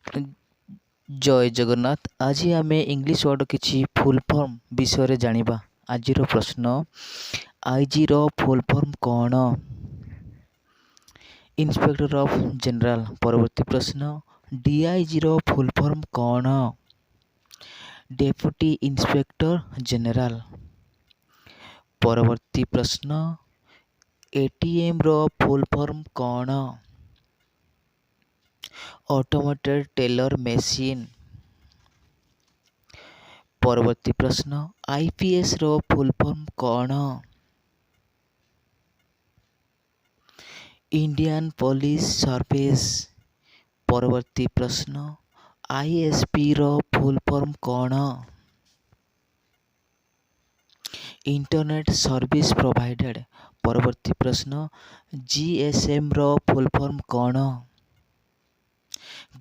जय जगन्नाथ। आज आम इंग्लिश वर्ड किसी फुल फॉर्म विषय जानिबा। आजिर प्रश्न, आईजी रो फुल फॉर्म कौन? Inspector of general. परवर्ती प्रश्न, डीआईजी रो फुल फॉर्म कौन? Deputy inspector general. परवर्ती प्रश्न, एटीएम रो फुल फॉर्म कौन? Automated teller machine. परवर्ती प्रश्न, आईपीएस रो फुल फॉर्म कौन? Indian police service. परवर्ती प्रश्न, आईएसपी रो फुल फॉर्म कौन? Internet service provided. परवर्ती प्रश्न, जीएसएम रो फुल फॉर्म कौन?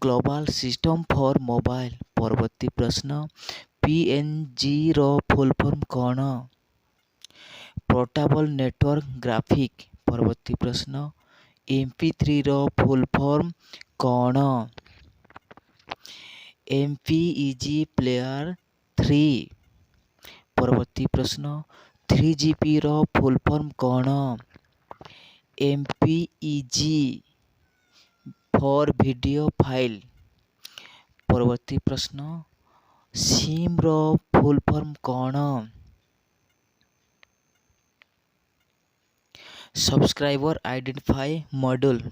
Global system for mobile. परवर्ती प्रश्न, पीएनजी रो फुल फॉर्म कौन? Portable network graphic. परवर्ती प्रश्न, MP3 रो फुल फॉर्म कौन? MPEG player 3। परवर्ती प्रश्न, 3GP रो फुल फॉर्म कौन? MPEG for video file. परवर्ती प्रश्न, सिम रो फुल फॉर्म कौन? Subscriber identify module.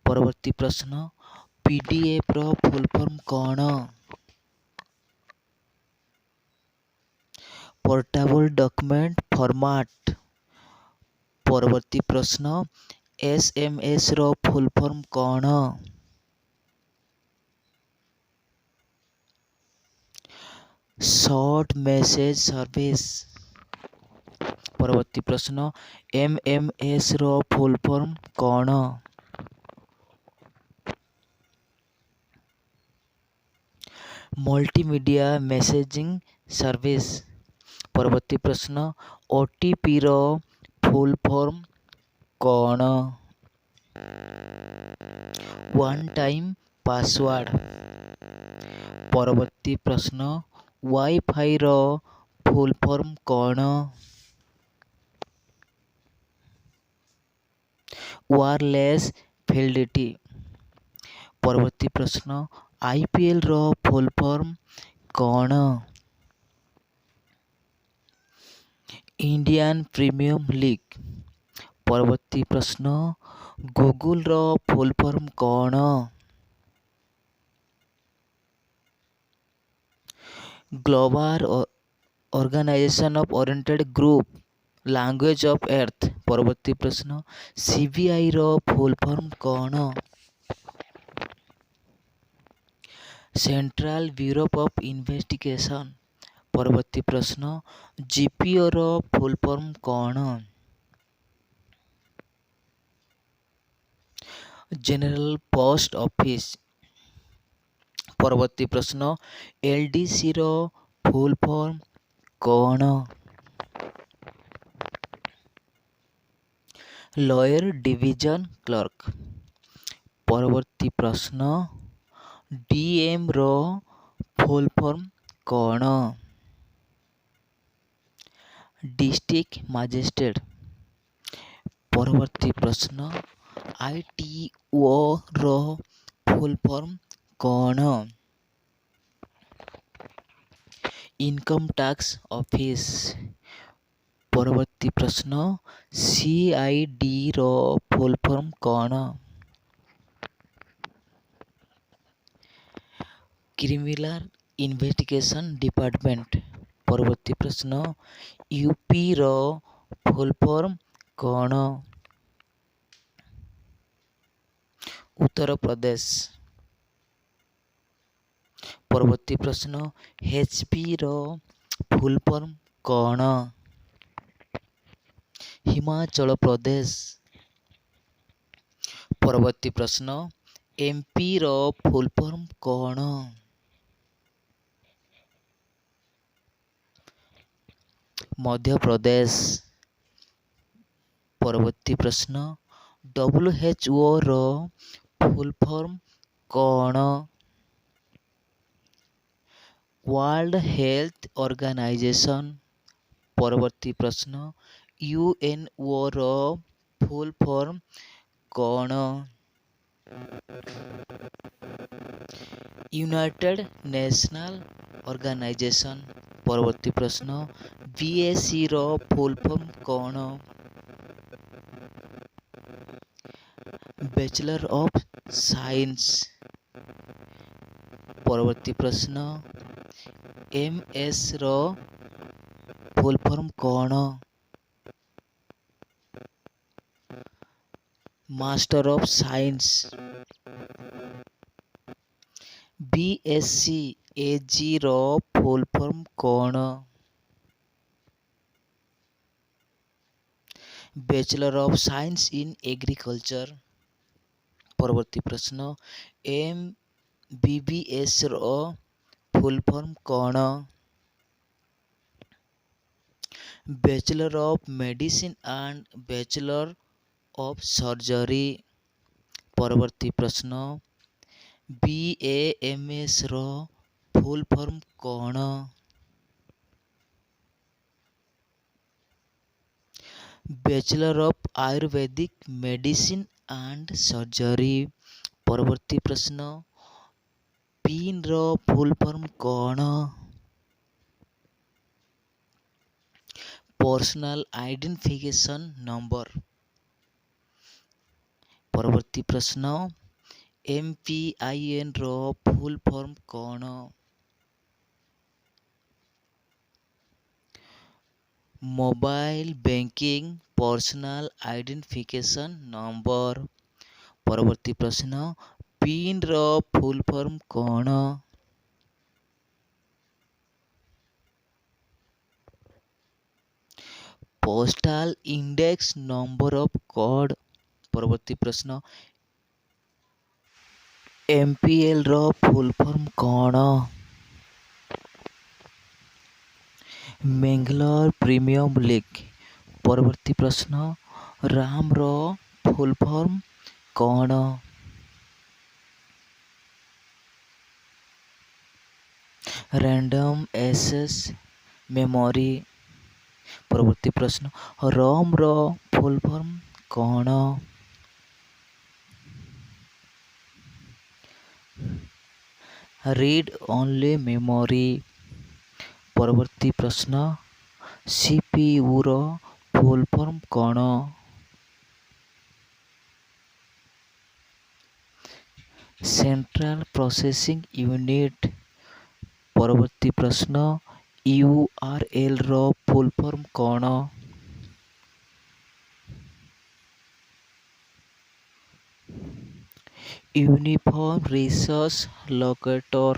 परवर्ती प्रश्न, पीडीएफ रो फुल फॉर्म कौन? Portable document format. परवर्ती प्रश्न, एसएमएस रो फुल फॉर्म कौन? Short message service. परवर्ती प्रश्न, एमएमएस रो फुल फॉर्म कौन? Multimedia messaging service. परवर्ती प्रश्न, ओटीपी रो फुल फॉर्म कौन? One time password. परवर्ती प्रश्न, वाईफाई रो फुल फॉर्म कौन? Wireless fidelity. परवर्ती प्रश्न, आईपीएल रो फुल फॉर्म कौन? Indian premium league. परवर्ती प्रश्न, गूगल रो फुल फॉर्म कौन? Global organisation of oriented group language of earth. परवर्ती प्रश्न, सीबीआई रो फुल फॉर्म कौन? Central bureau of investigation. परवर्ती प्रश्न, जीपीओ रो फुल फॉर्म कौन? General post office. परवर्ती प्रश्न, एलडीसी रो फुल फॉर्म कौन? Lawyer division clerk. परवर्ती प्रश्न, डीएम रो फुल फॉर्म कौन? District magistrate. परवर्ती प्रश्न, आईटीओ रो फुल फॉर्म कौन? Income tax office. परवर्ती प्रश्न, सीआईडी रो फुल फॉर्म कौन? Criminal investigation department. परवर्ती प्रश्न, यूपी रो फुल फॉर्म कौन? उत्तर प्रदेश। परवर्ती प्रश्न, एचपी रो फुल फॉर्म कौन? हिमाचल प्रदेश। परवर्ती प्रश्न, एमपी रो फुल फॉर्म कौन? मध्य प्रदेश। परवर्ती प्रश्न, WHO रो फुल फॉर्म कौन? World health organisation. ପରବର୍ତ୍ତୀ ପ୍ରଶ୍ନ ୟୁଏନଓ ର ଫୁଲ୍ ଫର୍ମ କ'ଣ? United national organisation. ପରବର୍ତ୍ତୀ ପ୍ରଶ୍ନ ବିଏସସି ର ଫୁଲ୍ ଫର୍ମ କ'ଣ? Bachelor of science. ପରବର୍ତ୍ତୀ ପ୍ରଶ୍ନ ଏମଏସ୍ ର ଫୁଲ୍ ଫର୍ମ କ'ଣ? Master of science. BSc AG ର ଫୁଲ୍ ଫର୍ମ କ'ଣ? Bachelor of science in agriculture. ପରବର୍ତ୍ତୀ ପ୍ରଶ୍ନ ଏମବିବିଏସ୍ ର ଫୁଲ୍ ଫର୍ମ କ'ଣ? Bachelor of medicine and bachelor of surgery. ପରବର୍ତ୍ତୀ ପ୍ରଶ୍ନ ବିଏଏମଏସ୍ ର ଫୁଲ୍ ଫର୍ମ କ'ଣ? Bachelor of ayurvedic medicine and surgery. ପରବର୍ତ୍ତୀ ପ୍ରଶ୍ନ ପିନ୍ ର ଫୁଲ୍ ଫର୍ମ କ'ଣ? Personal identification number. ପରବର୍ତ୍ତୀ ପ୍ରଶ୍ନ ଏମପିଆଇଏନ୍ ର ଫୁଲ୍ ଫର୍ମ କ'ଣ? Mobile banking personal identification number. ପରବର୍ତ୍ତୀ ପ୍ରଶ୍ନ ପିନ୍ ର ଫୁଲ୍ ଫର୍ମ କ'ଣ? Postal index number of code. ପରବର୍ତ୍ତୀ ପ୍ରଶ୍ନ ଏମପିଏଲ୍ ର ଫୁଲ୍ ଫର୍ମ କ'ଣ? ମେଙ୍ଗଲୋର ପ୍ରିମିୟର ଲିଗ୍। ପରବର୍ତ୍ତୀ ପ୍ରଶ୍ନ ରାମ୍ ର ଫୁଲ୍ ଫର୍ମ କ'ଣ? Random excess memory. ପରବର୍ତ୍ତୀ ପ୍ରଶ୍ନ ରମ୍ ର ଫୁଲ୍ ଫର୍ମ କ'ଣ? Read only memory. ପରବର୍ତ୍ତୀ ପ୍ରଶ୍ନ ସିପିୟୁ ର ଫୁଲ୍ ଫର୍ମ କ'ଣ? Central processing unit. ପରବର୍ତ୍ତୀ ପ୍ରଶ୍ନ ୟୁଆରଏଲ୍ ର ଫୁଲ୍ ଫର୍ମ କ'ଣ? Uniform resource locator.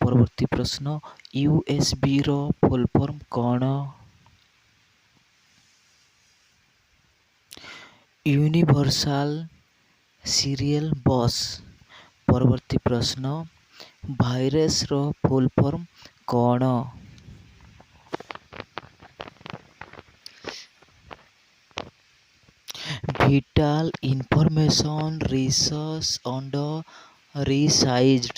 ପରବର୍ତ୍ତୀ ପ୍ରଶ୍ନ ୟୁଏସବି ର ଫୁଲ୍ ଫର୍ମ କ'ଣ? Universal serial bus. ପରବର୍ତ୍ତୀ ପ୍ରଶ୍ନ ଭାଇରସ୍ ର ଫୁଲ୍ ଫର୍ମ କ'ଣ? Vital information resource under ରିସାଇଜ୍ଡ।